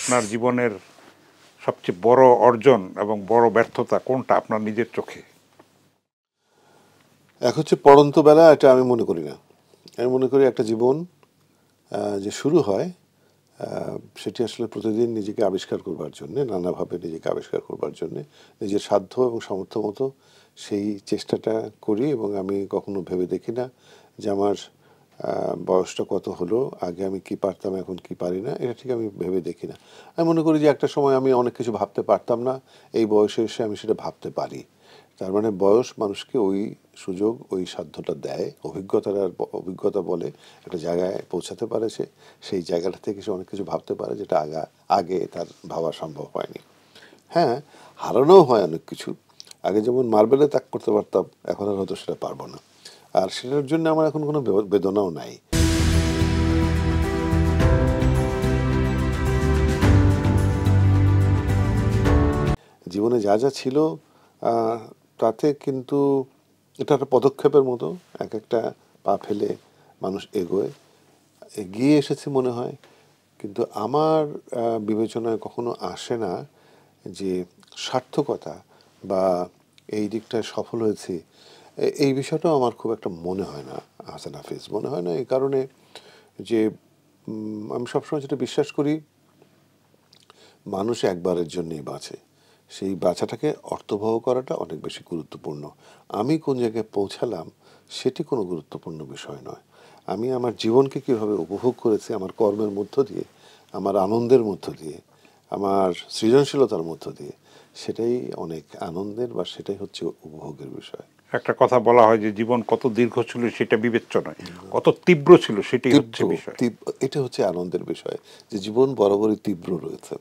আপনার জীবনের সবচেয়ে বড় অর্জন এবং বড় ব্যর্থতা কোনটা আপনার নিজের চোখে? এক হচ্ছে পড়ন্ত বেলা, এটা আমি মনে করি না। আমি মনে করি একটা জীবন যে শুরু হয় সেটি আসলে প্রতিদিন নিজেকে আবিষ্কার করবার জন্যে, নানাভাবে নিজেকে আবিষ্কার করবার জন্যে নিজের সাধ্য এবং সামর্থ্য মতো সেই চেষ্টাটা করি। এবং আমি কখনো ভেবে দেখি না যে আমার বয়সটা কত হলো, আগে আমি কি পারতাম এখন কি পারি না, এটা ঠিক আমি ভেবে দেখি না। আমি মনে করি যে একটা সময় আমি অনেক কিছু ভাবতে পারতাম না, এই বয়সে এসে আমি সেটা ভাবতে পারি। তার মানে বয়স মানুষকে ওই সুযোগ, ওই সাধ্যটা দেয়, অভিজ্ঞতা বলে একটা জায়গায় পৌঁছাতে পারে সে। সেই জায়গাটা থেকে সে অনেক কিছু ভাবতে পারে যেটা আগে তার ভাবা সম্ভব হয়নি। হ্যাঁ, হারানোও হয় অনেক কিছু। আগে যেমন মার্বেলে তাক করতে পারতাম, এখন আর হয়তো সেটা পারবো না। আর সেটার জন্য আমার এখন কোনো বেদনাও নাই। জীবনে যা যা ছিল আহ, তাতে কিন্তু এটা একটা পদক্ষেপের মতো। এক একটা পা ফেলে মানুষ এগিয়ে এসেছে মনে হয়। কিন্তু আমার বিবেচনায় কখনো আসে না যে সার্থকতা বা এই দিকটায় সফল হয়েছি, এই বিষয়টাও আমার খুব একটা মনে হয় না হাসান হাফিজ। মনে হয় না এই কারণে যে আমি সবসময় যেটা বিশ্বাস করি, মানুষ একবারের জন্যই বাঁচে। সেই বাঁচাটাকে অর্থবহ করাটা অনেক বেশি গুরুত্বপূর্ণ। আমি কোন জায়গায় পৌঁছালাম সেটি কোনো গুরুত্বপূর্ণ বিষয় নয়। আমি আমার জীবনকে কীভাবে উপভোগ করেছি, আমার কর্মের মধ্য দিয়ে, আমার আনন্দের মধ্য দিয়ে, আমার সৃজনশীলতার মধ্য দিয়ে, সেটাই অনেক আনন্দের বা সেটাই হচ্ছে উপভোগের বিষয়। একটা কথা বলা হয় যে জীবন কত দীর্ঘ ছিল সেটা বিবেচ্য নয়, কত তীব্র ছিল সেটাই হচ্ছে তীব্র বিষয়। তীব্র এটা হচ্ছে আনন্দের বিষয়, যে জীবন বরাবরই তীব্র রয়েছে।